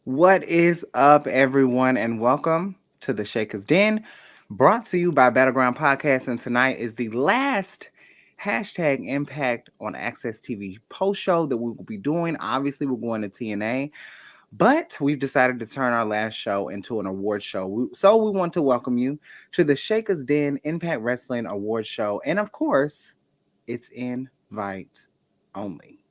What is up, everyone, and welcome to the Shakers Den, brought to you by Battleground Podcast. And tonight is the last hashtag Impact on Access TV post show that we will be doing. Obviously, we're going to TNA, but we've decided to turn our last show into an award show. So we want to welcome you to the Shakers Den Impact Wrestling Award Show. And of course, it's invite only.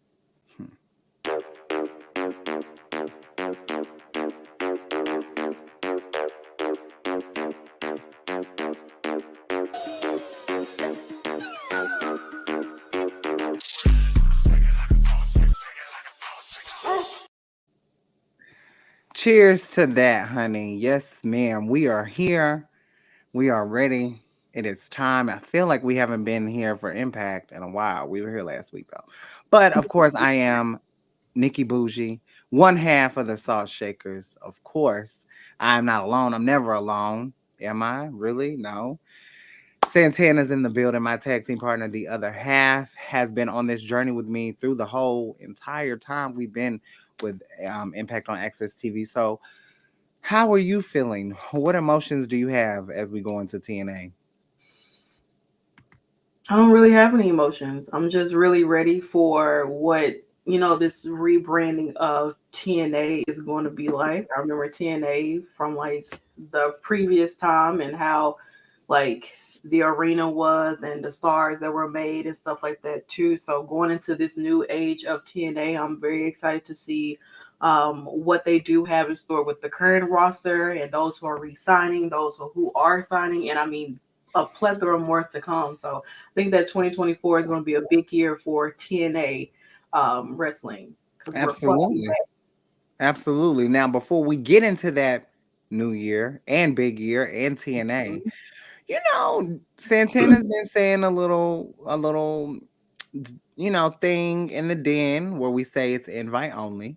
Cheers to that, honey. Yes, ma'am. We are here. We are ready. It is time. I feel like we haven't been here for Impact in a while. We were here last week, though. But of course, I am Nikki Bougie, one half of the Salt Shakers. Of course, I'm not alone. I'm never alone. Am I? Really? No. Santana's in the building. My tag team partner, the other half, has been on this journey with me through the whole entire time we've been with Impact on Access TV. So, how are you feeling? What emotions do you have as we go into TNA? I don't really have any emotions. I'm just really ready for what, this rebranding of TNA is going to be like. I remember TNA from like the previous time and how like the arena was and the stars that were made and stuff like that too. So going into this new age of TNA, I'm very excited to see what they do have in store with the current roster and those who are re-signing, those who are signing, and I mean a plethora more to come. So I think that 2024 is going to be a big year for TNA wrestling because we're fighting Absolutely. Absolutely. Now, before we get into that new year and big year and TNA, back. Santana's been saying a little, thing in the den where we say it's invite only.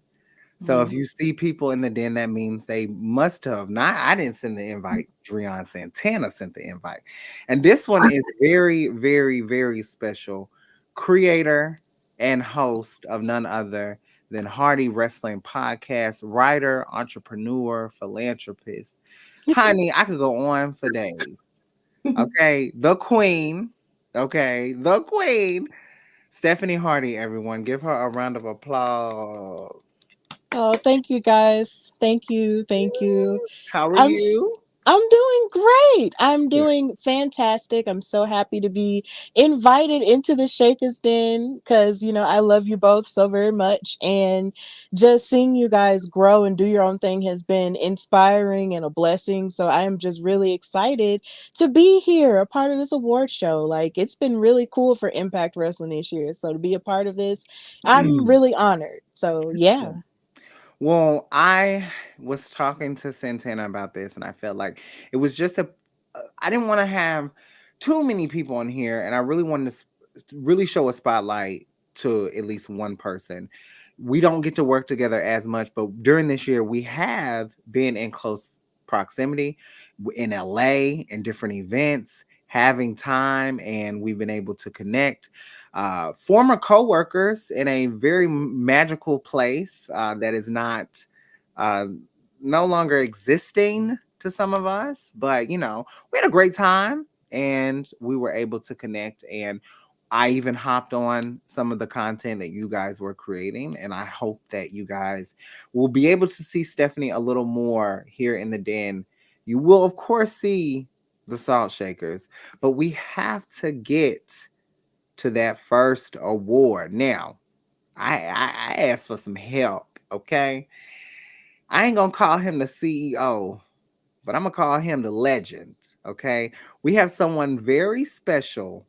So if Mhm. you see people in the den, that means they must have not. I didn't send the invite. Dreon Santana sent the invite. And this one is very, very, very special. Creator and host of none other than Hottie Wrestling Podcast, writer, entrepreneur, philanthropist. Honey, I could go on for days. Okay. The queen. Okay. The queen. Stephanie Hardy, everyone. Give her a round of applause. Oh, thank you guys. Thank you. Thank you. How are I'm s- you? I'm doing great. I'm Good. doing fantastic. I'm so happy to be invited into the Shakers Den because I love you both so very much, and just seeing you guys grow and do your own thing has been inspiring and a blessing. So I am just really excited to be here, a part of this award show. Like, it's been really cool for Impact Wrestling this year. So to be a part of this, I'm really honored. So yeah. Well, I was talking to Santana about this, and I felt like it was just I didn't want to have too many people on here, and I really wanted to really show a spotlight to at least one person. We don't get to work together as much, but during this year, we have been in close proximity in LA and different events, having time, and we've been able to connect former co-workers in a very magical place that is not uh, no longer existing to some of us, but we had a great time and we were able to connect, and I even hopped on some of the content that you guys were creating, and I hope that you guys will be able to see Stephanie a little more here in the den. You will of course see the Salt Shakers, but we have to get to that first award. Now, I asked for some help, okay? I ain't gonna call him the CEO, but I'm gonna call him the legend, okay? We have someone very special.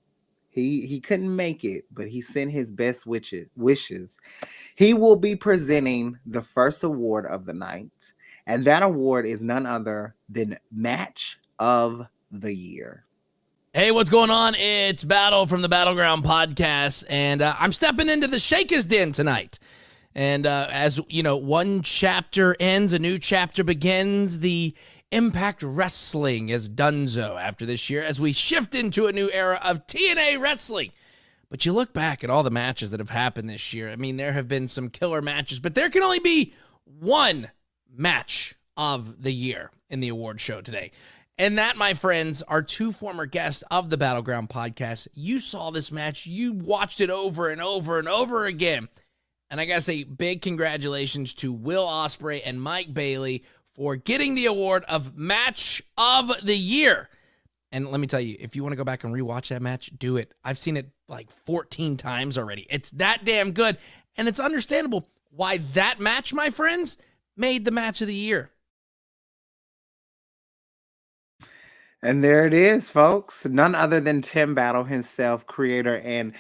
He couldn't make it, but he sent his best wishes. He will be presenting the first award of the night, and that award is none other than Match of the Year. Hey, what's going on? It's Battle from the Battleground Podcast, and I'm stepping into the Shakers Den tonight. And as you know, one chapter ends, a new chapter begins. The Impact Wrestling has done so after this year as we shift into a new era of TNA wrestling. But you look back at all the matches that have happened this year. I mean, there have been some killer matches, but there can only be one match of the year in the award show today. And that, my friends, are two former guests of the Battleground podcast. You saw this match. You watched it over and over and over again. And I got to say, big congratulations to Will Ospreay and Mike Bailey for getting the award of Match of the Year. And let me tell you, if you want to go back and rewatch that match, do it. I've seen it like 14 times already. It's that damn good. And it's understandable why that match, my friends, made the Match of the Year. And there it is, folks. None other than Tim Battle himself, creator and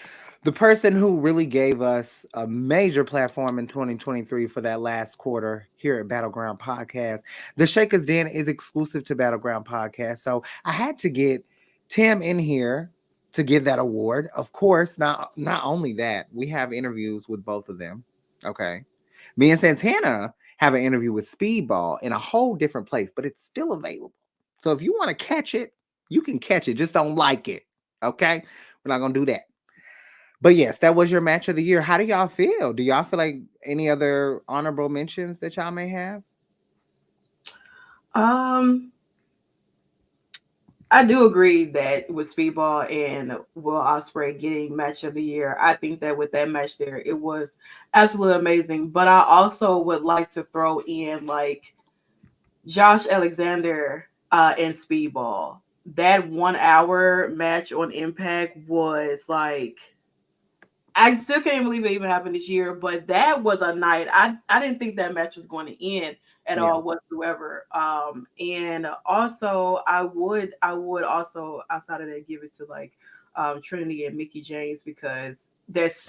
the person who really gave us a major platform in 2023 for that last quarter here at Battleground Podcast. The Shakkas Den is exclusive to Battleground Podcast. So I had to get Tim in here to give that award. Of course, not only that, we have interviews with both of them. Okay. Me and Santana have an interview with Speedball in a whole different place, but it's still available. So if you want to catch it, you can catch it. Just don't like it. Okay? We're not going to do that. But yes, that was your match of the year. How do y'all feel? Do y'all feel like any other honorable mentions that y'all may have? I do agree that with Speedball and Will Ospreay getting match of the year, I think that with that match there, it was absolutely amazing. But I also would like to throw in like Josh Alexander and Speedball. That 1 hour match on Impact was like, I still can't believe it even happened this year, but that was a night. I didn't think that match was going to end at all whatsoever. And also I would also outside of that give it to like Trinity and Mickey James because that's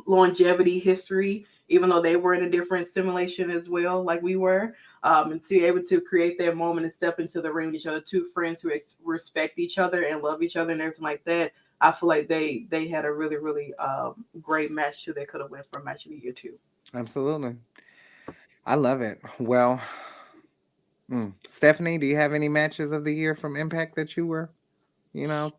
longevity history, even though they were in a different simulation as well, like we were. And to be able to create that moment and step into the ring with each other, two friends who respect each other and love each other and everything like that. I feel like they had a really, really great match too. They could have went for match of the year too. Absolutely. I love it. Well, Stephanie, do you have any matches of the year from Impact that you were, you know?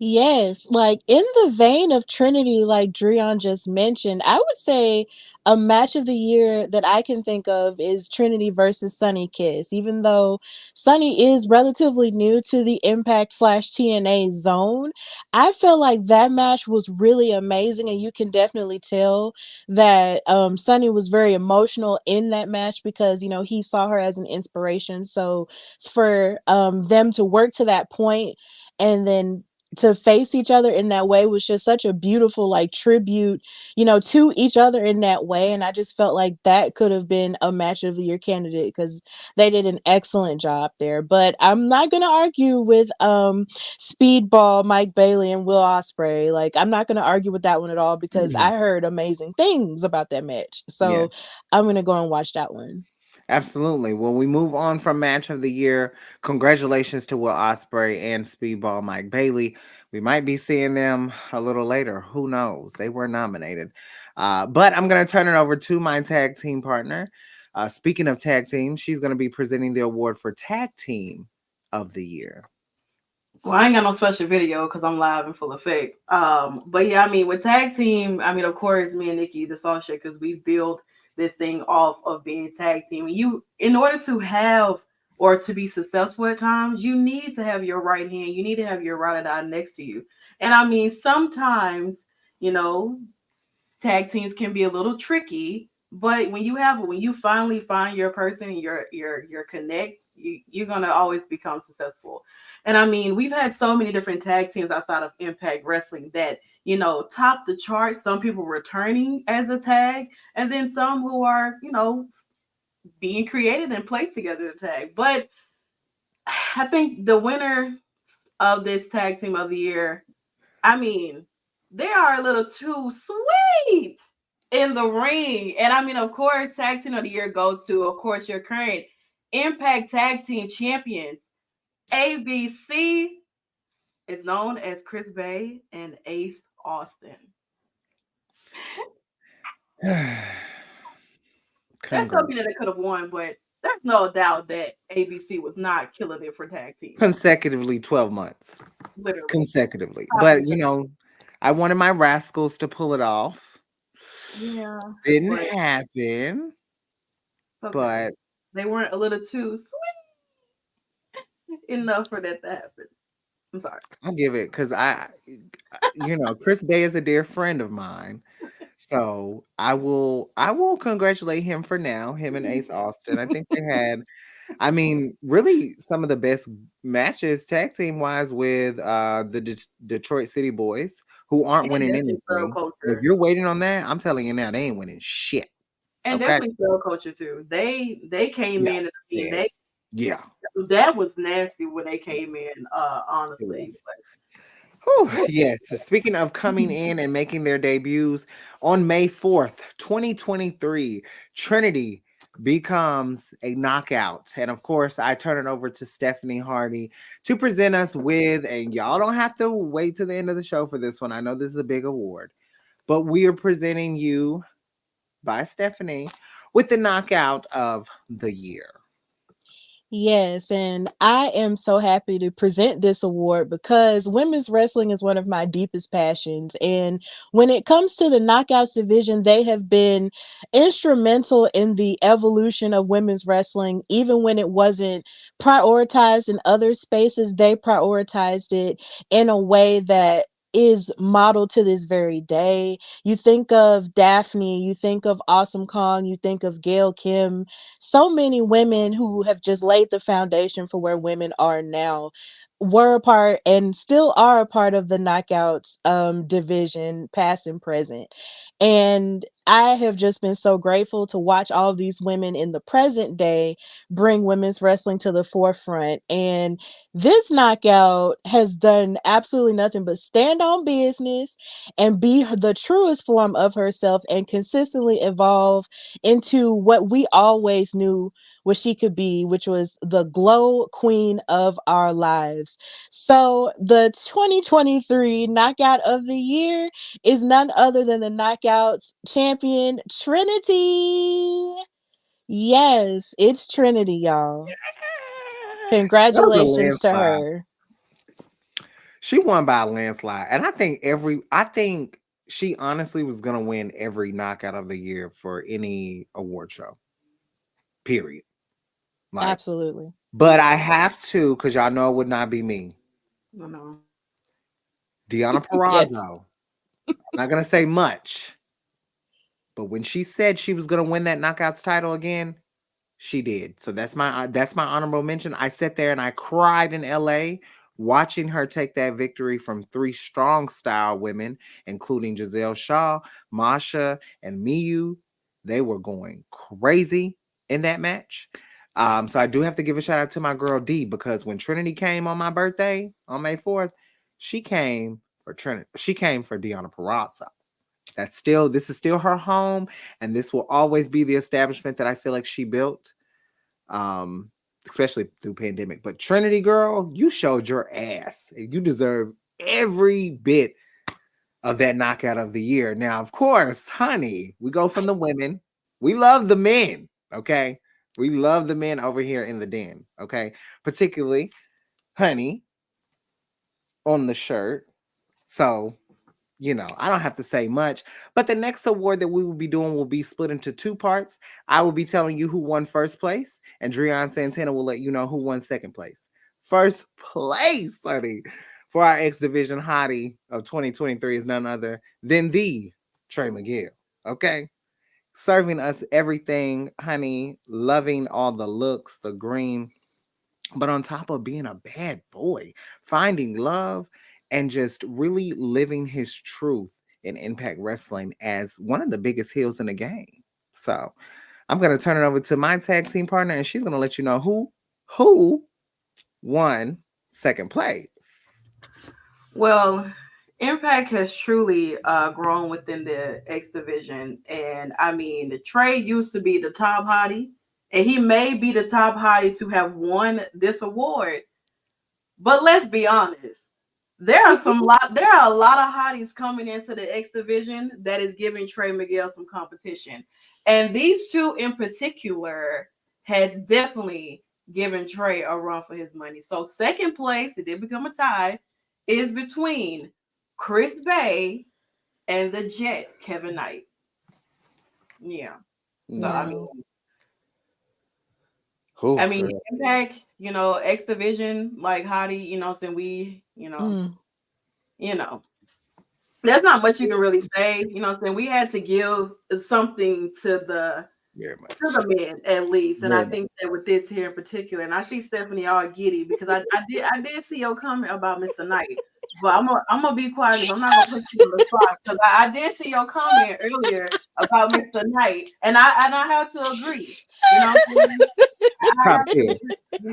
Yes, like in the vein of Trinity, like Dreon just mentioned, I would say a match of the year that I can think of is Trinity versus Sunny Kiss. Even though Sunny is relatively new to the Impact slash TNA zone, I feel like that match was really amazing, and you can definitely tell that Sunny was very emotional in that match because he saw her as an inspiration. So for them to work to that point and then to face each other in that way was just such a beautiful like tribute, to each other in that way. And I just felt like that could have been a match of the year candidate because they did an excellent job there. But I'm not gonna argue with Speedball, Mike Bailey, and Will Ospreay. Like I'm not gonna argue with that one at all because I heard amazing things about that match. Yeah. So I'm gonna go and watch that one. Absolutely. Well, we move on from match of the year. Congratulations to Will Ospreay and Speedball Mike Bailey. We might be seeing them a little later. Who knows? They were nominated. But I'm going to turn it over to my tag team partner. Speaking of tag team, she's going to be presenting the award for Tag Team of the Year. Well, I ain't got no special video because I'm live and full effect. But yeah, I mean, with tag team, I mean, of course, me and Nikki, the Salt Shakers, we built this thing off of being tag team. And in order to have or to be successful at times, you need to have your right hand. You need to have your ride or die next to you. And I mean, sometimes, tag teams can be a little tricky. But when you finally find your person, your connect, you're gonna always become successful. And I mean, we've had so many different tag teams outside of Impact Wrestling that top the charts. Some people returning as a tag, and then some who are being created and placed together to tag. But I think the winner of this tag team of the year, I mean, they are a little too sweet in the ring. And I mean, of course, tag team of the year goes to, of course, your current Impact Tag Team Champions. ABC is known as Chris Bay and Ace Austin. That's something that they could have won, but there's no doubt that ABC was not killing it for tag team. Consecutively 12 months. Literally. Consecutively. But, I wanted my Rascals to pull it off. Yeah. Didn't happen. Okay. But They weren't a little too sweet enough for that to happen. I'm sorry. I'll give it because Chris Bay is a dear friend of mine. So I will congratulate him for now, him and Ace Austin. I think they had, I mean, really some of the best matches tag team wise with the Detroit City Boys, who aren't And winning definitely Cell anything. If Culture. you're waiting on that, I'm telling you now, they ain't winning shit. And Okay. definitely Cell Culture too. They came Yeah. in and I mean Yeah. they Yeah. that was nasty when they came in, It honestly. was. Whew, But yes. So speaking of coming in and making their debuts on May 4th, 2023, Trinity becomes a knockout. And of course, I turn it over to Stephanie Hardy to present us with, and y'all don't have to wait to the end of the show for this one. I know this is a big award, but we are presenting you by Stephanie with the knockout of the year. Yes, and I am so happy to present this award because women's wrestling is one of my deepest passions. And when it comes to the knockouts division, they have been instrumental in the evolution of women's wrestling. Even when it wasn't prioritized in other spaces, they prioritized it in a way that is modeled to this very day. You think of Daphne, you think of Awesome Kong, you think of Gail Kim, so many women who have just laid the foundation for where women are now were a part and still are a part of the knockouts division, past and present. And I have just been so grateful to watch all of these women in the present day bring women's wrestling to the forefront. And this knockout has done absolutely nothing but stand on business and be the truest form of herself and consistently evolve into what we always knew what she could be, which was the glow queen of our lives. So the 2023 knockout of the year is none other than the knockouts champion Trinity. Yes, it's Trinity, y'all. That was a Congratulations to landslide. her. She won by a landslide. And I think she honestly was gonna win every knockout of the year for any award show. Period. Like, Absolutely. but I have to, because y'all know it would not be me. no, no. Deanna Yes. Perrazzo. I'm not gonna say much, but when she said she was gonna win that knockouts title again, she did. So that's my honorable mention. I sat there and I cried in LA watching her take that victory from three strong style women, including Giselle Shaw, Masha, and Miyu. They were going crazy in that match. So I do have to give a shout out to my girl D, because when Trinity came on my birthday on May 4th, she came for Trinity. She came for Deanna Purrazzo. This is still her home, and this will always be the establishment that I feel like she built, um, especially through pandemic. But Trinity girl, you showed your ass. You deserve every bit of that knockout of the year. Now, of course, honey, we go from the women. We love the men, okay? We love the men over here in the den, okay? Particularly honey on the shirt. So I don't have to say much, but the next award that we will be doing will be split into two parts. I will be telling you who won first place, and Dreon Santana will let you know who won second place. First place, honey, for our X Division Hottie of 2023 is none other than the Trey McGill. Okay? Serving us everything, honey, loving all the looks, the green, but on top of being a bad boy, finding love and just really living his truth in Impact Wrestling as one of the biggest heels in the game. So I'm gonna turn it over to my tag team partner, and she's gonna let you know who won second place. Well, Impact has truly grown within the X division, and I mean, Trey used to be the top hottie, and he may be the top hottie to have won this award. But let's be honest, there are a lot of hotties coming into the X division that is giving Trey Miguel some competition, and these two in particular has definitely given Trey a run for his money. So second place, it did become a tie, is between Chris Bay and the Jet Kevin Knight. Yeah. So I mean, Yeah. Oh, I mean, girl. Impact, X Division, like Hottie, saying Mm. you know, there's not much you can really say. Saying we had to give something Very to much. the men at least, and I Very much. think that with this here in particular, and I see Stephanie all giddy because I did see your comment about Mr. Knight, but I'm gonna be quiet because I'm not gonna put you on the spot because I did see your comment earlier about Mr. Knight, and I have to agree. You know what I'm saying? I Top have to tier.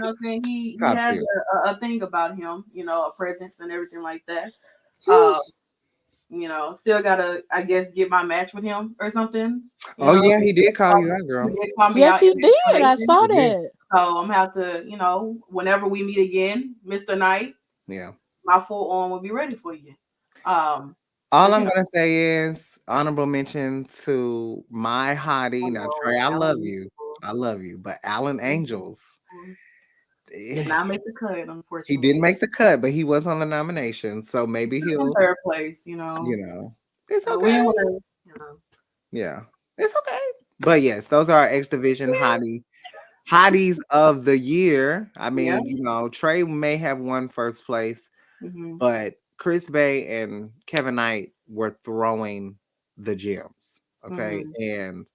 agree. He Top has tier. a thing about him, a presence and everything like that. Whew. Um, still gotta, I guess, get my match with him or something. You Oh know, yeah, he did call you out, he girl. did call me Yes, out he in the did. I information. saw He did. that. So I'm gonna have to, whenever we meet again, Mr. Knight, Yeah. my full on will be ready for you. Um, All but I'm gonna say is honorable mention to my hottie. oh Now, Lord, Trey, I love Alan you. I love you. But Alan Angels, did eh, not make the cut, he didn't unfortunately. make the cut, but he was on the nomination. So maybe In he'll, third place, it's but we okay. didn't want to, Yeah, it's okay. But yes, those are our X Division hotties of the year. I yeah. mean, Trey may have won first place, Hmm. but Chris Bay and Kevin Knight were throwing the gems. Okay. Hmm. And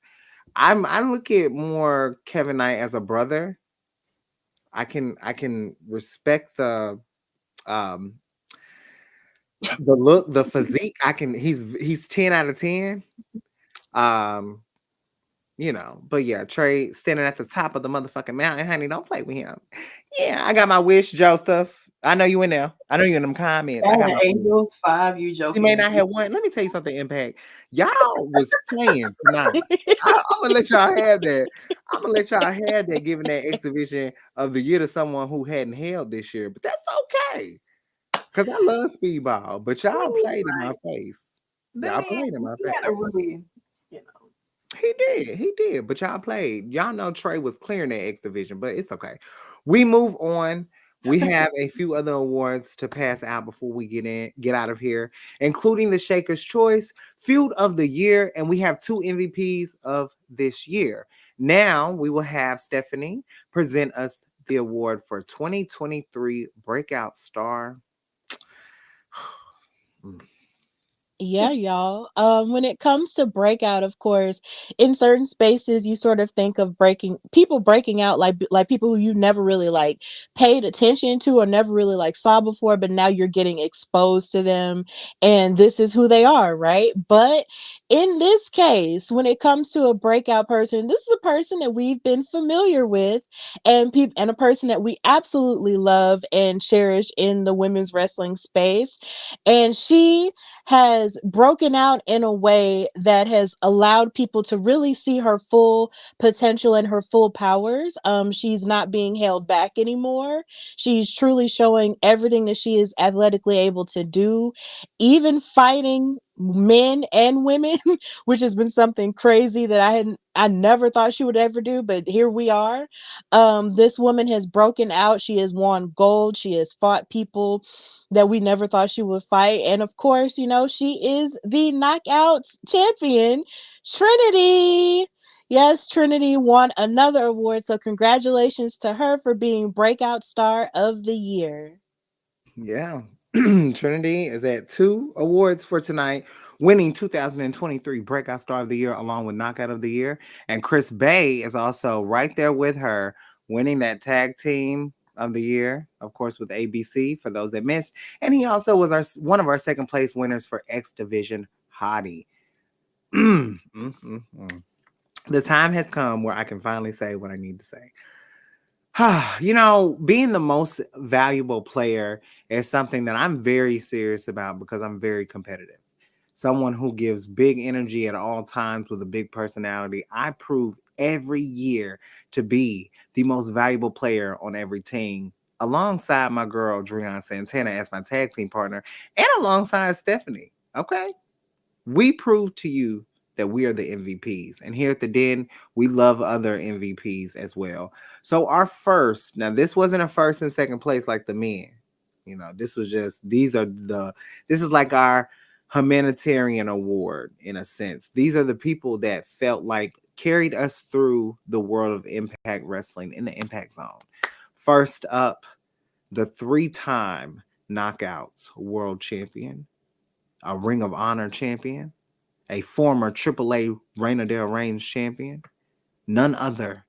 I look at more Kevin Knight as a brother. I can respect um the look, the physique. He's 10 out of 10. Um but yeah, Trey standing at the top of the motherfucking mountain, honey. Don't play with him. Yeah, I got my wish, Joseph. I know you in there. I know you in them comments. I got Alan my wish. Angels 5, you He may joking? not have won. Let me tell you something, Impact. Y'all was playing tonight. I'm gonna let y'all have that. I'm gonna let y'all have that, giving that X Division of the year to someone who hadn't held this year. But that's okay. Cause I love speedball. But y'all played in my face. The Y'all man, played in my he face. had a really, you know, He did. He did. But y'all played. Y'all know Trey was clearing that X Division, but it's okay. We move on. We have a few other awards to pass out before we get out of here, including the Shakkas Choice, Feud of the Year, and we have two MVPs of this year. Now we will have Stephanie present us the award for 2023 Breakout Star. Mm. Yeah, y'all. When it comes to breakout, of course, in certain spaces, you sort of think of breaking out like people who you never really like paid attention to or never really like saw before, but now you're getting exposed to them, and this is who they are, right? But in this case, when it comes to a breakout person, this is a person that we've been familiar with, and a person that we absolutely love and cherish in the women's wrestling space, and she has broken out in a way that has allowed people to really see her full potential and her full powers. She's not being held back anymore. She's truly showing everything that she is athletically able to do, even fighting men and women, which has been something crazy that I never thought she would ever do, but here we are. This woman has broken out. She has won gold. She has fought people that we never thought she would fight. And of course, she is the knockouts champion, Trinity. Yes, Trinity won another award. So congratulations to her for being Breakout Star of the Year. Yeah. Trinity is at 2 awards for tonight, winning 2023 Breakout Star of the Year along with Knockout of the Year. And Chris Bay is also right there with her, winning that tag team of the year, of course, with ABC for those that missed. And he also was one of our second place winners for X Division Hottie. The time has come where I can finally say what I need to say. Being the most valuable player is something that I'm very serious about because I'm very competitive. Someone who gives big energy at all times with a big personality. I prove every year to be the most valuable player on every team, alongside my girl, Dreon Santana, as my tag team partner, and alongside Stephanie. Okay? We prove to you that we are the MVPs. And here at the Den, we love other MVPs as well. So our first, now this wasn't a first and second place like the men. This was just, this is like our humanitarian award in a sense. These are the people that felt like carried us through the world of Impact Wrestling in the Impact Zone. First up, the 3-time Knockouts World Champion, a Ring of Honor champion, a former AAA Reina del Reigns champion, none other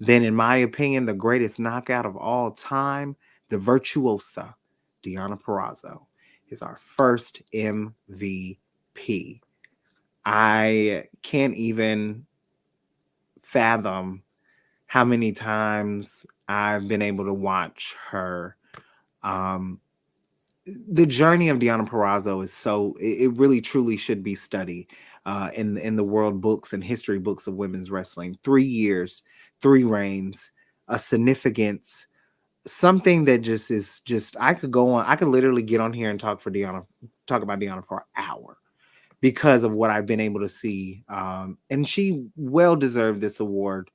than, in my opinion, the greatest knockout of all time, the virtuosa, Deonna Purrazzo, is our first MVP. I can't even fathom how many times I've been able to watch her. The journey of Deonna Purrazzo is so, it really truly should be studied in the world books and history books of women's wrestling. 3 years, 3 reigns, a significance, something that just is just, I could go on, I could literally get on here and talk about Deonna for an hour because of what I've been able to see. And she well deserved this award.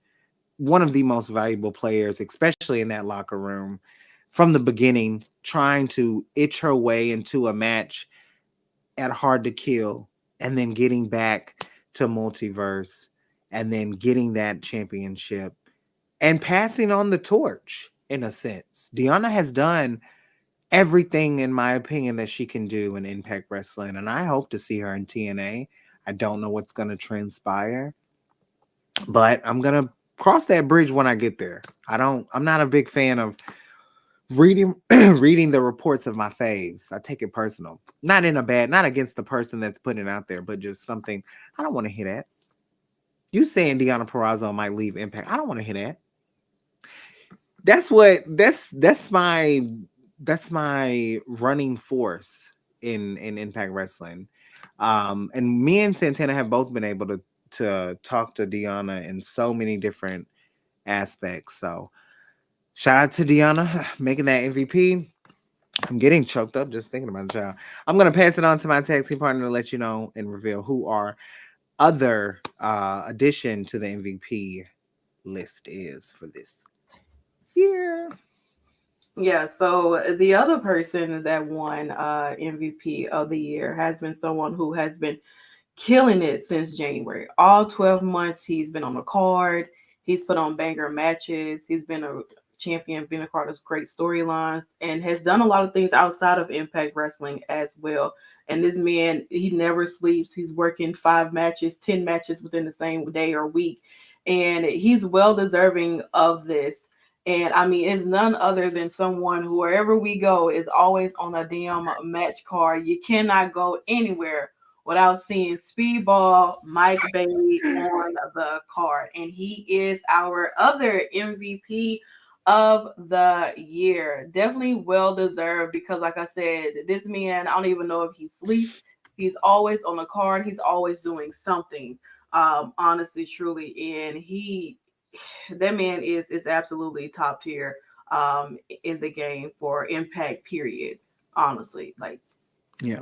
One of the most valuable players, especially in that locker room from the beginning, trying to itch her way into a match at Hard to Kill, and then getting back to Multiverse, and then getting that championship and passing on the torch in a sense. Deonna has done everything, in my opinion, that she can do in Impact Wrestling, and I hope to see her in TNA. I don't know what's going to transpire, but I'm going to cross that bridge when I get there. I'm not a big fan of reading reading the reports of my faves. I take it personal. Not in a bad, not against the person that's putting it out there, but just something I don't want to hear that. You saying Deonna Purrazzo might leave Impact. I don't want to hear that. That's my running force in Impact Wrestling. And me and Santana have both been able to talk to Deonna in so many different aspects. So shout out to Deonna making that MVP. I'm getting choked up just thinking about it, child. I'm going to pass it on to my tag team partner to let you know and reveal who our other addition to the MVP list is for this year. Yeah, so the other person that won MVP of the year has been someone who has been killing it since January. All 12 months he's been on the card. He's put on banger matches. He's been a champion, been a part of great storylines, and has done a lot of things outside of Impact Wrestling as well. And this man, he never sleeps. He's working 5 matches, 10 matches within the same day or week. And he's well deserving of this. And I mean, it's none other than someone who, wherever we go, is always on a damn match card. You cannot go anywhere without seeing Speedball Mike Bailey on the card. And he is our other MVP of the year. Definitely well deserved because, like I said, this man, I don't even know if he sleeps. He's always on the card. He's always doing something, honestly, truly. And that man is absolutely top tier in the game for Impact, period. Honestly, like, Yeah.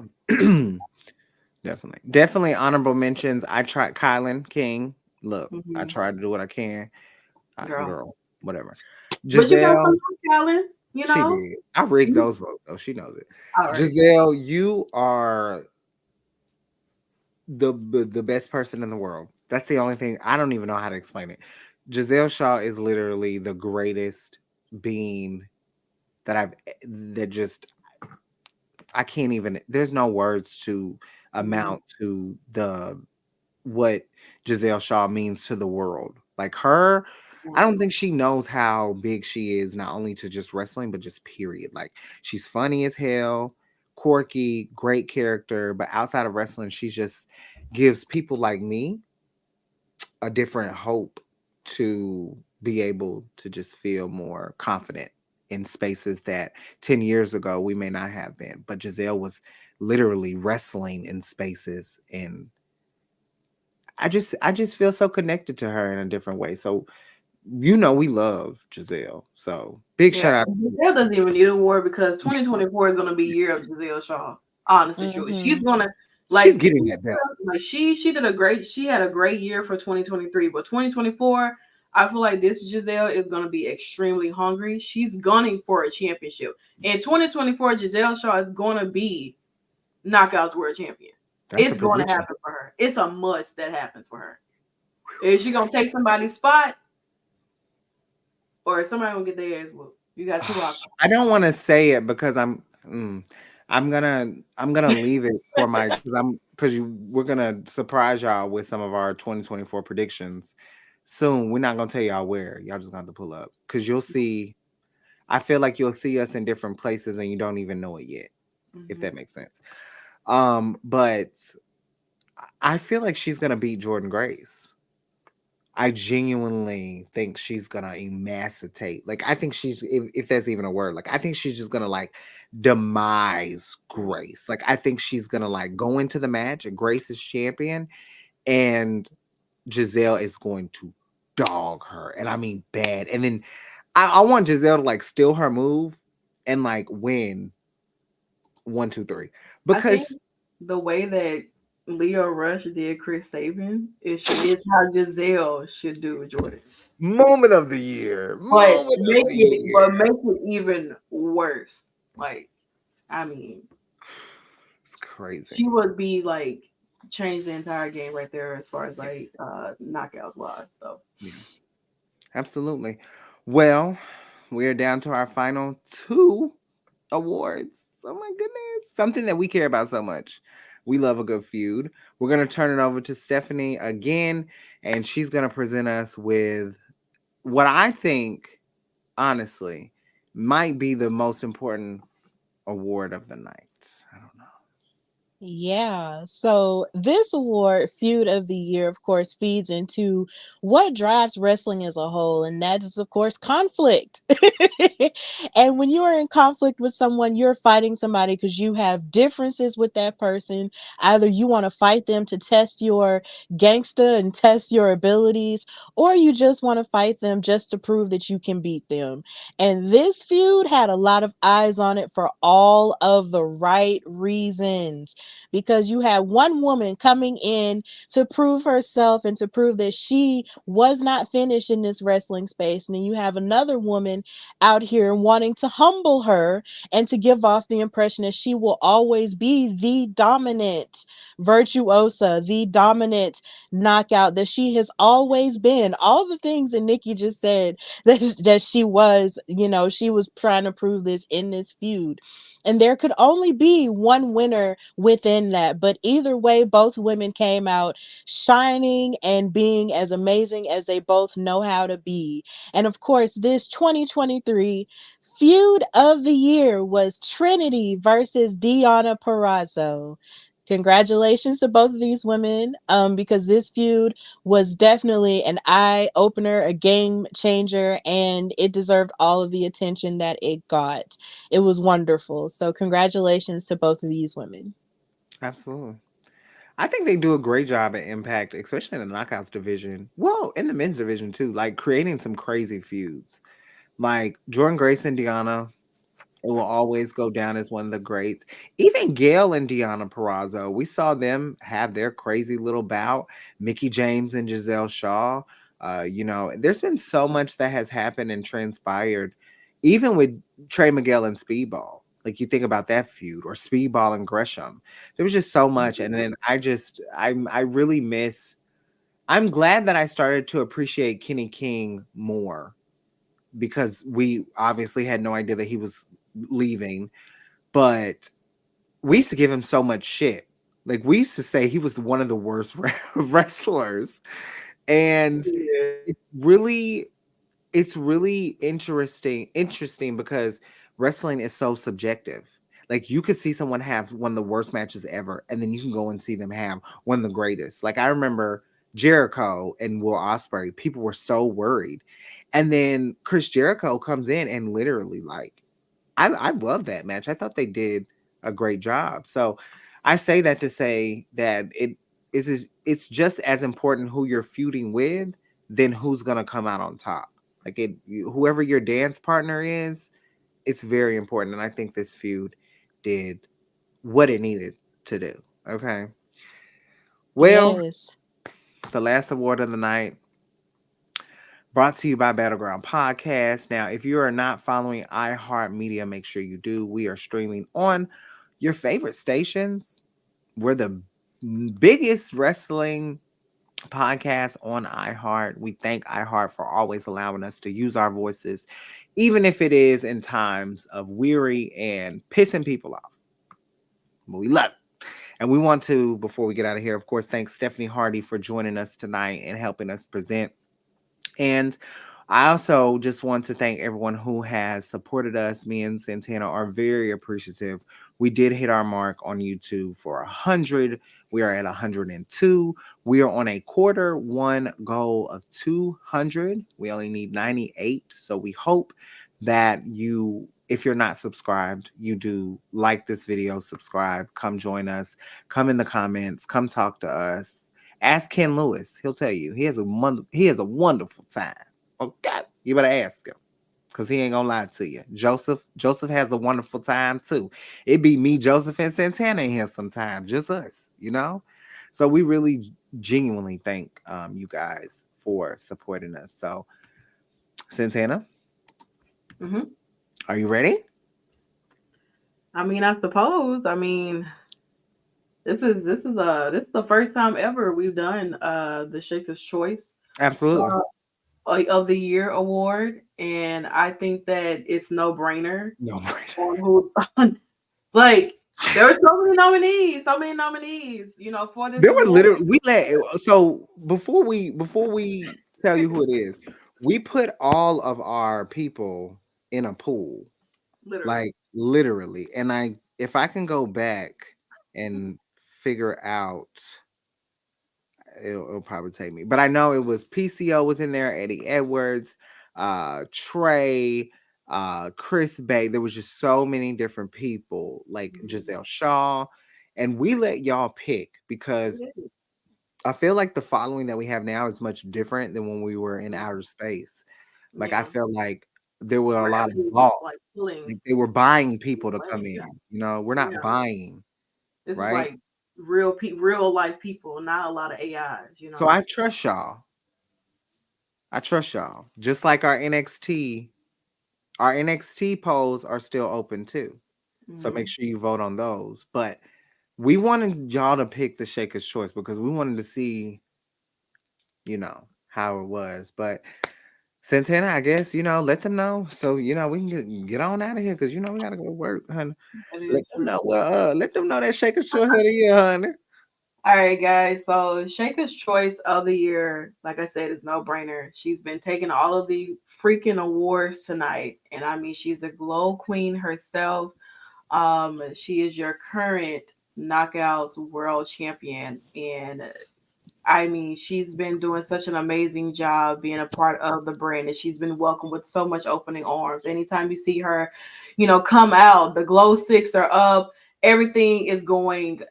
Definitely honorable mentions. I tried Kylan King. Look, I tried to do what I can. Girl, whatever. But you got Giselle, some talent, you know. she did. I rigged those votes, though. She knows it. All right. Giselle, you are the best person in the world. That's the only thing. I don't even know how to explain it. Giselle Shaw is literally the greatest being I can't even, there's no words to amount to what Giselle Shaw means to the world. Like her, I don't think she knows how big she is, not only to just wrestling, but just period. Like she's funny as hell, quirky, great character, but outside of wrestling, she just gives people like me a different hope to be able to just feel more confident in spaces that 10 years ago we may not have been. But Giselle was literally wrestling in spaces, and I just feel so connected to her in a different way. So we love Giselle. So big shout out. Giselle doesn't even need an award because 2024 is going to be year of Giselle Shaw. Honestly, truly, she's gonna She's getting that belt. Like she had a great year for 2023, but 2024, I feel like this Giselle is going to be extremely hungry. She's gunning for a championship. In 2024, Giselle Shaw is going to be Knockouts World Champion. It's going to happen for her. It's a must that happens for her. Is she gonna take somebody's spot, or is somebody gonna get their ass whooped? You got two options. I don't want to say it because I'm gonna leave it for my because we're gonna surprise y'all with some of our 2024 predictions soon. We're not gonna tell y'all where. Y'all just gonna have to pull up because you'll see. I feel like you'll see us in different places and you don't even know it yet, if that Mhm. makes sense. But I feel like she's gonna beat Jordan Grace. I genuinely think she's gonna emaciate. Like I think she's if that's even a word. Like I think she's just gonna like demise Grace. Like I think she's gonna like go into the match and Grace is champion and Giselle is going to dog her. And I mean bad. And then I want Giselle to like steal her move and like win 1, 2, 3. I think Because the way that Leo Rush did Chris Sabin is how Giselle should do Jordan. moment of the year. But Moment of make the it year. but make it even worse. Like, I mean, It's crazy. she would be like change the entire game right there as far as like knockouts wise. So Yeah. Absolutely. Well, we are down to our final 2 awards. Oh my goodness. Something that we care about so much. We love a good feud. We're going to turn it over to Stephanie again, and she's going to present us with what I think, honestly, might be the most important award of the night. I don't know. Yeah. So this award, Feud of the Year, of course, feeds into what drives wrestling as a whole, and that is, of course, conflict. And when you are in conflict with someone, you're fighting somebody because you have differences with that person. Either you want to fight them to test your gangsta and test your abilities, or you just want to fight them just to prove that you can beat them. And this feud had a lot of eyes on it for all of the right reasons, because you had one woman coming in to prove herself and to prove that she was not finished in this wrestling space. And then you have another woman out here wanting to humble her and to give off the impression that she will always be the dominant virtuosa, the dominant knockout that she has always been. All the things that Nikki just said that she was, she was trying to prove this in this feud. And there could only be one winner within that. But either way, both women came out shining and being as amazing as they both know how to be. And of course, this 2023 Feud of the Year was Trinity versus Deonna Purrazzo. Congratulations to both of these women, because this feud was definitely an eye opener, a game changer, and it deserved all of the attention that it got. It was wonderful. So, congratulations to both of these women. Absolutely. I think they do a great job at Impact, especially in the Knockouts division. Well, in the men's division too, like creating some crazy feuds. Like Jordan Grace and Deanna, it will always go down as one of the greats. Even Gail and Deanna Purrazzo, we saw them have their crazy little bout. Mickey James and Giselle Shaw. There's been so much that has happened and transpired, even with Trey Miguel and Speedball. Like you think about that feud, or Speedball and Gresham. There was just so much, and then I really miss. I'm glad that I started to appreciate Kenny King more because we obviously had no idea that he was leaving, but we used to give him so much shit. Like we used to say he was one of the worst wrestlers, and yeah. it's really it's really interesting because wrestling is so subjective. Like you could see someone have one of the worst matches ever, and then you can go and see them have one of the greatest. Like I remember Jericho and Will Ospreay, people were so worried. And then Chris Jericho comes in and literally like I love that match. I thought they did a great job. So I say that to say that it's just as important who you're feuding with than who's gonna come out on top. Like whoever your dance partner is, it's very important. And I think this feud did what it needed to do. Okay. Well, Yes. the last award of the night, brought to you by Battleground Podcast. Now, if you are not following iHeartMedia, make sure you do. We are streaming on your favorite stations. We're the biggest wrestling podcast on iHeart. We thank iHeart for always allowing us to use our voices, even if it is in times of weary and pissing people off. But we love it. And we want to, before we get out of here, of course, thank Stephanie Hardy for joining us tonight and helping us present. And I also just want to thank everyone who has supported us. Me and Santana are very appreciative. We did hit our mark on YouTube for 100. We are at 102. We are on a quarter one goal of 200. We only need 98. So we hope that you, if you're not subscribed, you do like this video, subscribe, come join us, come in the comments, come talk to us. Ask Ken Lewis. He'll tell you. He has a wonderful time. Okay. You better ask him. Because he ain't gonna lie to you. Joseph has a wonderful time too. It be me, Joseph, and Santana in here sometimes. Just us, you know? So we really genuinely thank you guys for supporting us. So Santana, are you ready? I mean, I suppose. I mean, this is the first time ever we've done the Shakkas Choice Absolutely. Of the Year award, and I think that it's no brainer. No. On who, like, there were so many nominees, you know, for this There were award. literally so before we tell you who it is, we put all of our people in a pool. Literally. Like literally. And if I can go back and figure out, it'll probably take me. But I know it was PCO was in there, Eddie Edwards, Trey, Chris Bay. There was just so many different people, like Giselle Shaw. And we let y'all pick because I feel like the following that we have now is much different than when we were in outer space. Like I felt like there were a lot of bought. Like pulling. Like they were buying people to come in. You know, we're not buying. This right? is like real life people, not a lot of AIs, you know. So I trust y'all. I trust y'all. Just like our NXT polls are still open too. So make sure you vote on those. But we wanted y'all to pick the Shakkas Choice because we wanted to see, you know, how it was. But Santana, I guess, you know, let them know. So, you know, we can get on out of here because you know we gotta go work, honey. Let them know that Shakkas Choice of the Year, honey. All right, guys. So Shakkas Choice of the Year, like I said, is no brainer. She's been taking all of the freaking awards tonight, and I mean, she's a glow queen herself. She is your current Knockouts World Champion, and I mean, she's been doing such an amazing job being a part of the brand, and she's been welcomed with so much opening arms. Anytime you see her, you know, come out, the glow sticks are up, everything is going,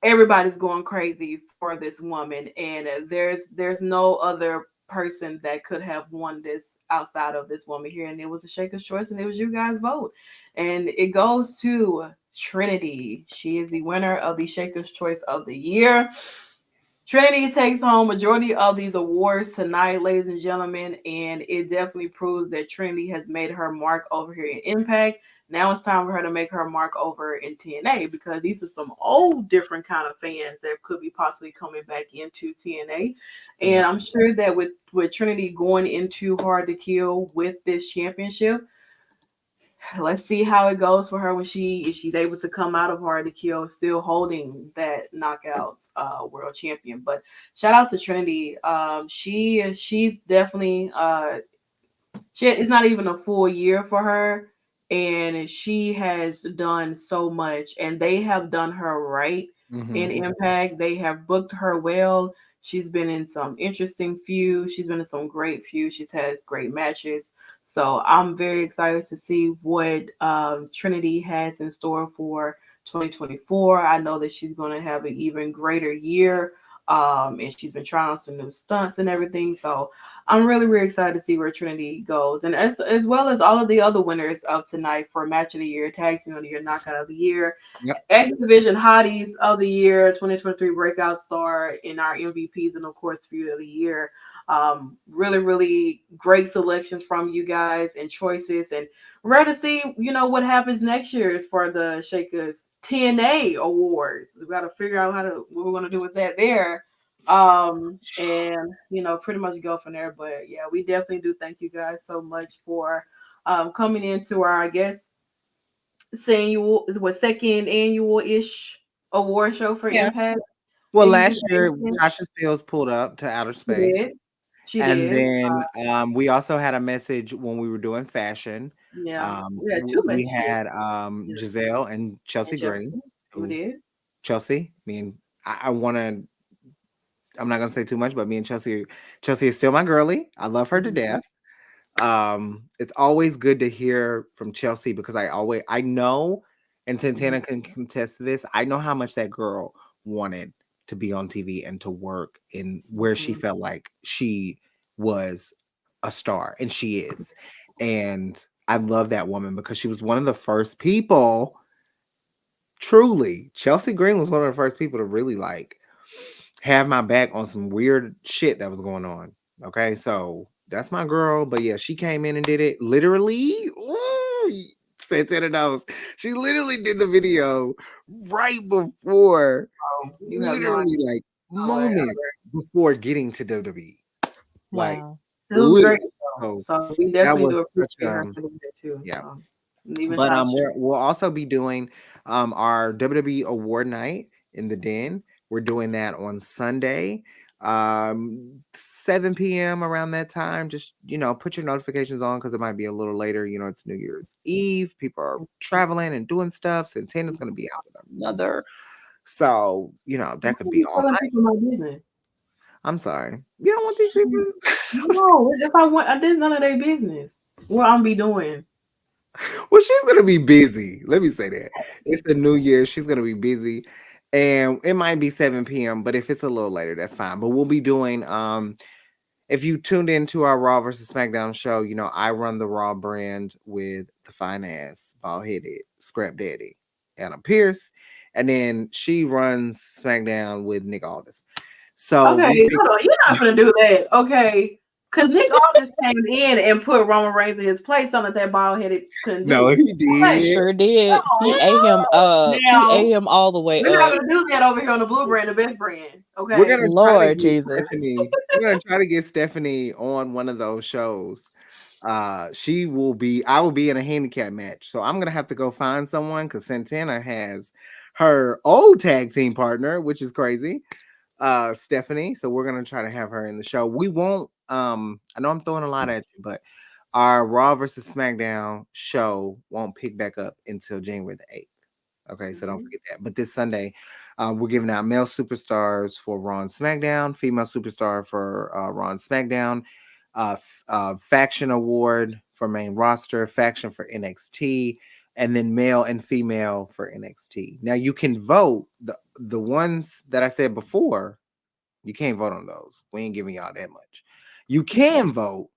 everybody's going crazy for this woman, and there's no other person that could have won this outside of this woman here, and it was a Shakers choice, and it was you guys' vote, and it goes to Trinity. She is the winner of the Shakers Choice of the Year. Trinity takes home majority of these awards tonight, ladies and gentlemen, and it definitely proves that Trinity has made her mark over here in Impact. Now it's time for her to make her mark over in TNA because these are some old different kind of fans that could be possibly coming back into TNA. And I'm sure that with Trinity going into Hard to Kill with this championship, let's see how it goes for her when if she's able to come out of Hard to Kill still holding that Knockouts world champion. But shout out to Trinity. She's definitely it's not even a full year for her, and she has done so much, and they have done her right in Impact. They have booked her well. She's been in some interesting feuds. She's been in some great feuds. She's had great matches. So I'm very excited to see what Trinity has in store for 2024. I know that she's going to have an even greater year. And she's been trying on some new stunts and everything. So I'm really, really excited to see where Trinity goes. And as well as all of the other winners of tonight for Match of the Year, Tag Team of the Year, Knockout of the Year, X Division Hotties of the Year, 2023 Breakout Star, in our MVPs, and of course, Feud of the Year. Really, really great selections from you guys and choices, and we're ready to see, you know, what happens next year for the Shakers TNA Awards. We got to figure out what we're going to do with that there. And pretty much go from there. But yeah, we definitely do thank you guys so much for coming into our, I guess, second annual ish award show for Yeah. Impact. Well, Thank you last guys. year Tasha Steele pulled up to outer She space. did. She And did. then we also had a message when we were doing fashion. Yeah, we had two We messages. had Yeah. Giselle and Chelsea And Chelsea, Green. we Who did. Chelsea? I mean, I want to. I'm not gonna say too much, but me and Chelsea is still my girlie. I love her to Mhm. death. It's always good to hear from Chelsea because I know, and Mhm. Santana can contest to this. I know how much that girl wanted to be on TV and to work in where she Mhm. felt like she was a star, and she is. And I love that woman because she was one of the first people. Truly, Chelsea Green was one of the first people to really like have my back on some weird shit that was going on. Okay, so that's my girl. But yeah, she came in and did it literally. Ooh, Santana knows. She literally did the video right before, Oh, you have no literally idea. like Oh, wait, moment before getting to WWE. Like Wow. it was great. literally. So So we that definitely was do such appreciate her for doing that too. yeah. So even But Tasha. we'll also be doing our WWE award night in the den. We're doing that on Sunday, 7 p.m. around that time. Just put your notifications on because it might be a little later. It's New Year's Eve. People are traveling and doing stuff. Santana's going to be out with another, so that could be You all telling night. people my business. I'm sorry, you don't want these people. No, if I want, this is none of their business. What I'm be doing. Well, she's gonna be busy. Let me say that. It's the new year. She's gonna be busy. And it might be 7 p.m., but if it's a little later, that's fine. But we'll be doing if you tuned into our Raw versus SmackDown show, I run the Raw brand with the fine ass, bald headed, scrap daddy, Adam Pierce. And then she runs SmackDown with Nick Aldis. So Okay, we hold on. You're not gonna do that, okay? Because Nick Aldis came in and put Roman Reigns in his place, something that bald headed couldn't no, do. he Okay, He did. sure did. He no, ate him up. He now ate him all the way we're not up. gonna do that over here on the Blue Brand, the best brand. We're Okay, gonna try to Lord get Jesus. Stephanie. We're gonna try to get Stephanie on one of those shows. I will be in a handicap match. So I'm gonna have to go find someone because Santana has her old tag team partner, which is crazy. Stephanie. So we're gonna try to have her in the show. We won't I know I'm throwing a lot at you, but our Raw versus SmackDown show won't pick back up until January the 8th. Okay, so don't forget that. But this Sunday, we're giving out male superstars for Raw and SmackDown, female superstar for Raw and SmackDown, faction award for main roster, faction for NXT, and then male and female for NXT. Now you can vote the ones that I said before. You can't vote on those. We ain't giving y'all that much. You can vote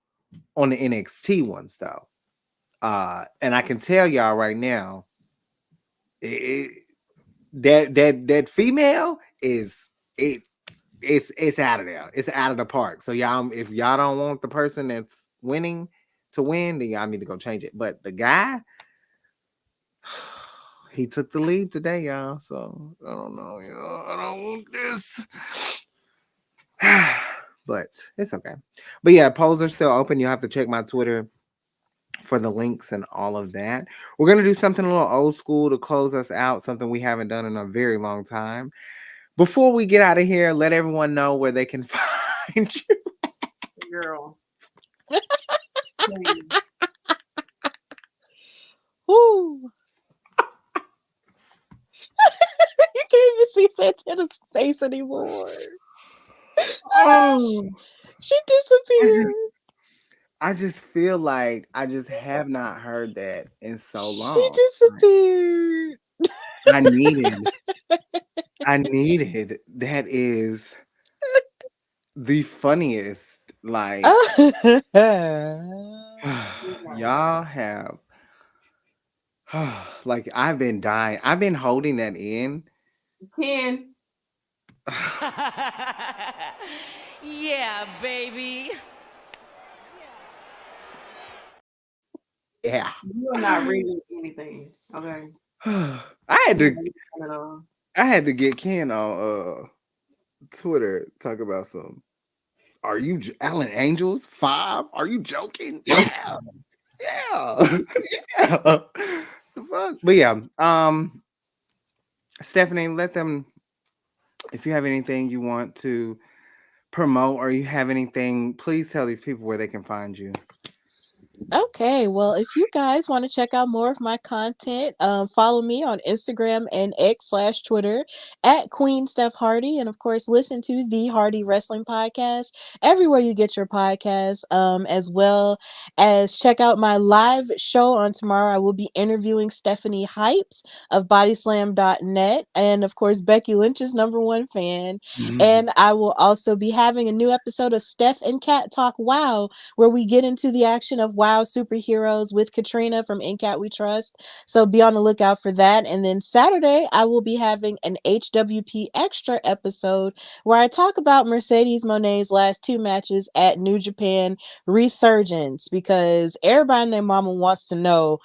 on the NXT ones though. And I can tell y'all right now, it, that female is it it's out of there. It's out of the park. So y'all, if y'all don't want the person that's winning to win, then y'all need to go change it. But the guy, he took the lead today, y'all. So I don't know, y'all. I don't want this. But it's okay. But yeah, polls are still open. You'll have to check my Twitter for the links and all of that. We're gonna do something a little old school to close us out, something we haven't done in a very long time. Before we get out of here, let everyone know where they can find you. girl. Woo. You can't even see Santana's face anymore. Oh, She I just, disappeared. I just feel like I just have not heard that in so She long. disappeared. I needed, I needed. That is the funniest. Like y'all have, like I've been dying. I've been holding that in. Ken, Yeah, baby. Yeah. you are not reading anything. Okay. I had You're to not reading at all. I had to get Ken on Twitter talk about some. Are you Alan Angels 5? Are you joking? Yeah, yeah, yeah. The fuck? But yeah, Stephanie, let them. If you have anything you want to promote or you have anything, please tell these people where they can find you. Okay, well, if you guys want to check out more of my content, follow me on Instagram and X/Twitter at Queen Steph Hardy. And of course, listen to the Hardy Wrestling Podcast everywhere you get your podcasts, as well as check out my live show on tomorrow. I will be interviewing Stephanie Hypes of Bodyslam.net and, of course, Becky Lynch's number one fan. And I will also be having a new episode of Steph and Cat Talk Wow, where we get into the action of WoW superheroes with Katrina from In Cat We Trust. So be on the lookout for that. And then Saturday, I will be having an HWP Extra episode where I talk about Mercedes Monet's last two matches at New Japan Resurgence, because everybody and their mama wants to know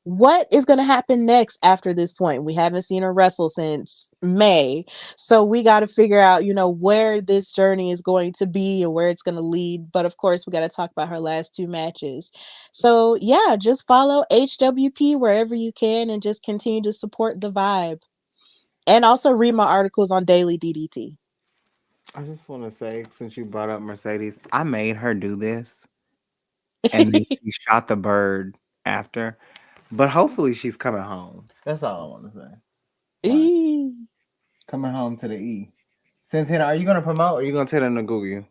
what is going to happen next after this point. We haven't seen her wrestle since May. So we got to figure out, where this journey is going to be and where it's going to lead. But of course, we got to talk about her last two matches. So yeah, just follow HWP wherever you can and just continue to support the vibe. And also read my articles on Daily DDT. I just want to say, since you brought up Mercedes, I made her do this, and then she shot the bird after. But hopefully, she's coming home. That's all I want to say. Like, coming home to the E. Santana, are you gonna promote or are you gonna tell them to Google you?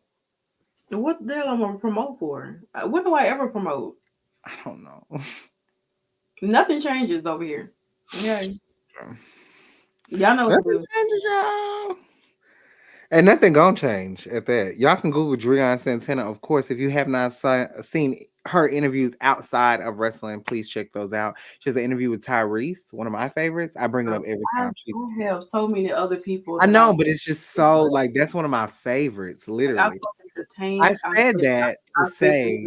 What the hell am I gonna promote for? When do I ever promote? I don't know. Nothing changes over here. Okay. Y'all know what to Nothing do. changes, y'all. And nothing gonna change at that. Y'all can Google Drian Santana. Of course, if you have not seen her interviews outside of wrestling, please check those out. She has an interview with Tyrese, one of my favorites. I bring it up every I time. I have so many other people I that I know, like. but it's just so like that's one of my favorites, I've literally. spoken to I Tank. said that to I've spoken say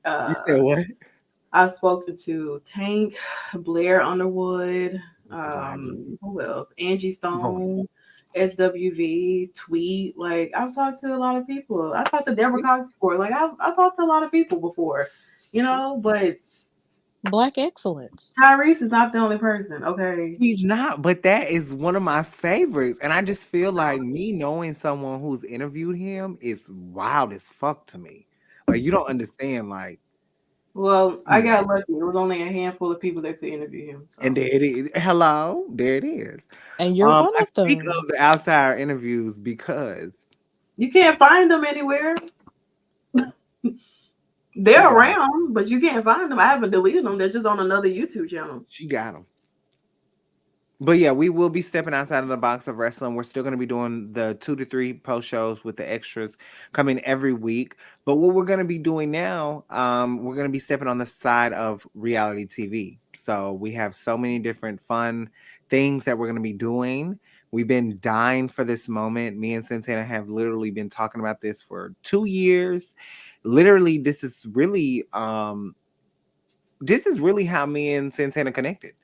to you said what? I've spoken to Tank, Blair Underwood, That's why I do this. who else? Angie Keep going. Stone, SWV, Tweet. Like I've talked to a lot of people. I talked to Deborah Cox before. Like I've talked to a lot of people before, but Black excellence. Tyrese is not the only person. Okay. He's not, but that is one of my favorites. And I just feel like me knowing someone who's interviewed him is wild as fuck to me. Like you don't understand, like, Well, I anyway. got lucky. It was only a handful of people that could interview him. And So there it is. Hello, there it is. And you're one I of speak them. of the outsider interviews because you can't find them anywhere. she They're got 'em. around, but you can't find them. I haven't deleted them. They're just on another YouTube channel. She got them. But yeah, we will be stepping outside of the box of wrestling. We're still going to be doing the 2 to 3 post shows with the extras coming every week. But what we're going to be doing now, we're going to be stepping on the side of reality TV. So we have so many different fun things that we're going to be doing. We've been dying for this moment. Me and Santana have literally been talking about this for 2 years. Literally, this is really how me and Santana connected.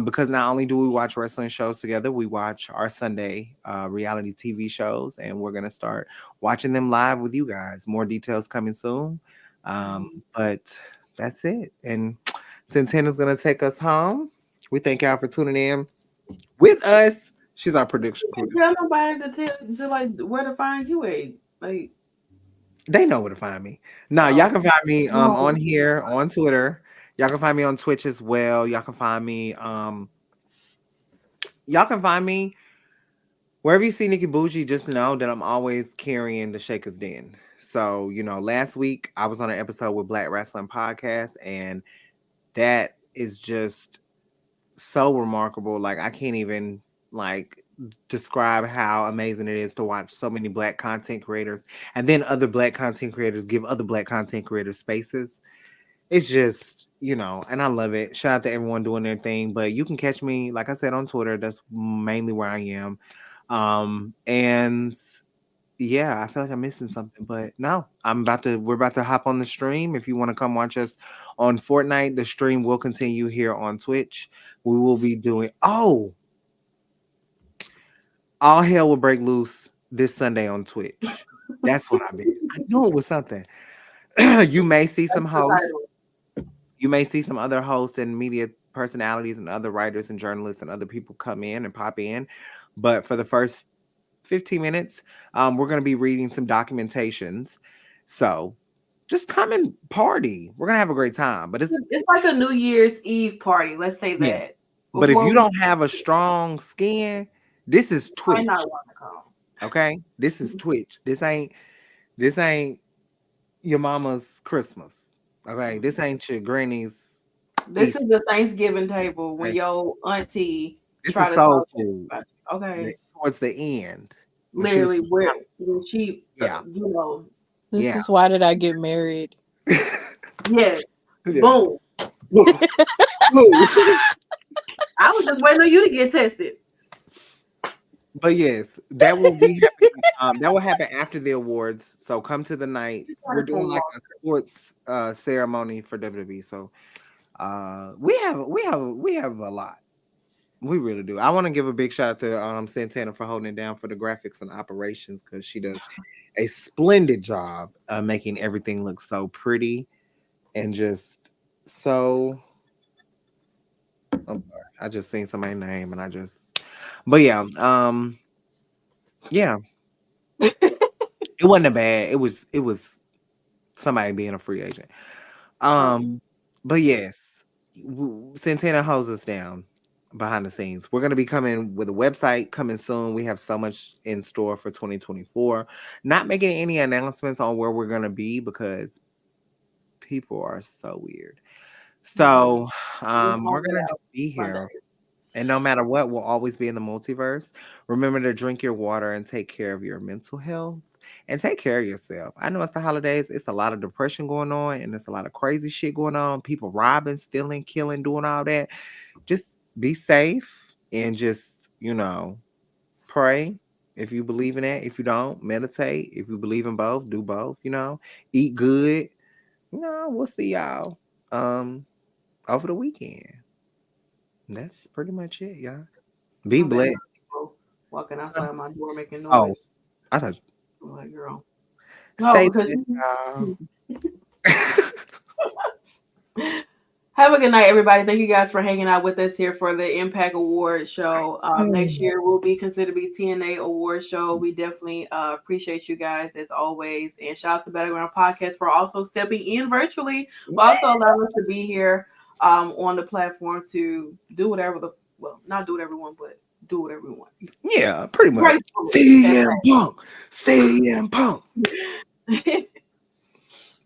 Because not only do we watch wrestling shows together, we watch our Sunday reality TV shows, and we're going to start watching them live with you guys. More details coming soon. But that's it. And Santana's going to take us home. We thank y'all for tuning in with us. She's our production You crew. can't tell nobody to like where to find you at. Like, They know where to find me. Nah, y'all can find me no. on here on Twitter. Y'all can find me on Twitch as well. Y'all can find me wherever you see Nikki Bougie, just know that I'm always carrying the Shakers Den. So, last week I was on an episode with Black Wrestling Podcast, and that is just so remarkable. Like, I can't even describe how amazing it is to watch so many Black content creators and then other Black content creators give other Black content creators spaces. It's just, and I love it. Shout out to everyone doing their thing. But you can catch me, like I said, on Twitter. That's mainly where I am. And yeah, I feel like I'm missing something, but no, we're about to hop on the stream. If you want to come watch us on Fortnite, the stream will continue here on Twitch. We will be doing, all hell will break loose this Sunday on Twitch. That's what I meant. I knew it was something. You may see some That's the hosts. title. You may see some other hosts and media personalities and other writers and journalists and other people come in and pop in. But for the first 15 minutes, we're going to be reading some documentations. So just come and party. We're going to have a great time. But It's like a New Year's Eve party. Let's say yeah. that. But if Before you we don't have a strong skin, this is might Twitch. not want to come. Okay? This is Twitch. This ain't your mama's Christmas. Okay? This ain't your granny's This Easter. is the Thanksgiving table when Okay? your auntie This try is to soul talk to you food. about it. Okay. Towards the end. When she was Literally, when she, yeah. This Yeah. is why did I get married? yeah, Yeah. boom. Woo. I was just waiting on you to get tested. But yes, that will be happening. That will happen after the awards. So come to the night. We're doing like a sports ceremony for WWE. So we have a lot. We really do. I want to give a big shout out to Santana for holding it down for the graphics and operations because she does a splendid job making everything look so pretty and just so. I'm sorry. I just seen somebody's name and but yeah, yeah. It wasn't a bad. It was somebody being a free agent. But yes, Santana holds us down behind the scenes. We're gonna be coming with a website coming soon. We have so much in store for 2024. Not making any announcements on where we're gonna be because people are so weird. So we're gonna just be here. And no matter what, we'll always be in the multiverse. Remember to drink your water and take care of your mental health and take care of yourself. I know it's the holidays. It's a lot of depression going on and there's a lot of crazy shit going on. People robbing, stealing, killing, doing all that. Just be safe and just, pray if you believe in that. If you don't, meditate. If you believe in both, do both, eat good. We'll see y'all over the weekend. That's pretty much it, y'all. Be blessed. Walking outside my door making Oh, noise. I thought I'm like, girl. stay No, because blessed, y'all. have a good night, everybody. Thank you guys for hanging out with us here for the Impact Award show. Next year will be considered to be TNA Award show. We definitely appreciate you guys as always. And shout out to Battleground Podcast for also stepping in virtually, but also allowing us to be here on the platform to do whatever not do whatever we want, but do whatever we want. Yeah, pretty much. CM Punk. CM Punk.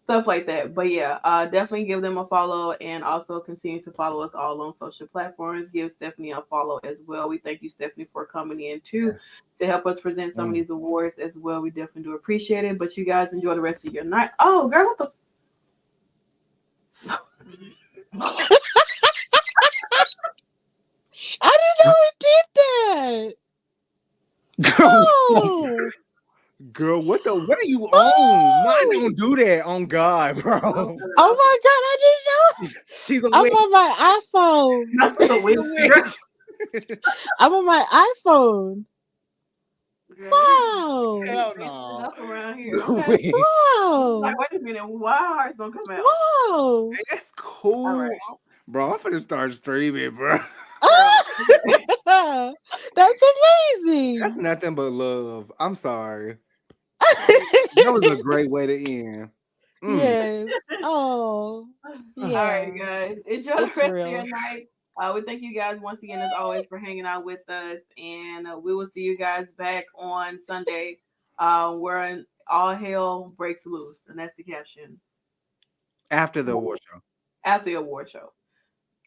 Stuff like that. But yeah, definitely give them a follow and also continue to follow us all on social platforms. Give Stephanie a follow as well. We thank you, Stephanie, for coming in too to help us present some of these awards as well. We definitely do appreciate it. But you guys enjoy the rest of your night. Oh, girl, what the? I didn't know it did that. Girl, girl, what are you on? Mine don't do that on God, bro. Oh my God, I didn't know. She's a I'm witch. on my iPhone. That's the witch. I'm on my iPhone. Wow. Hell no. Enough around She's here. a Okay. witch. Wow. Like, wait a minute. Why ours don't come out? Wow. Hey, that's cool. All right. Bro, I'm finna start streaming, bro. That's amazing. That's nothing but love. I'm sorry. That was a great way to end. Yes. Oh. Yeah. All right, guys. Enjoy the It's rest real. of your night. We thank you guys once again, as always, for hanging out with us. And we will see you guys back on Sunday where all hell breaks loose. And that's the caption. After the award show. At the award show.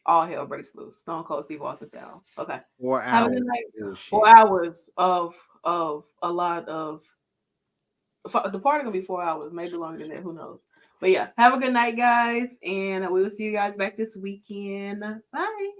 All hell breaks loose. Stone Cold Steve Austin down. Okay. 4 hours. Have a good night. Oh, 4 hours of a lot of the party gonna be 4 hours, maybe longer than that. Who knows? But yeah, have a good night, guys, and we will see you guys back this weekend. Bye.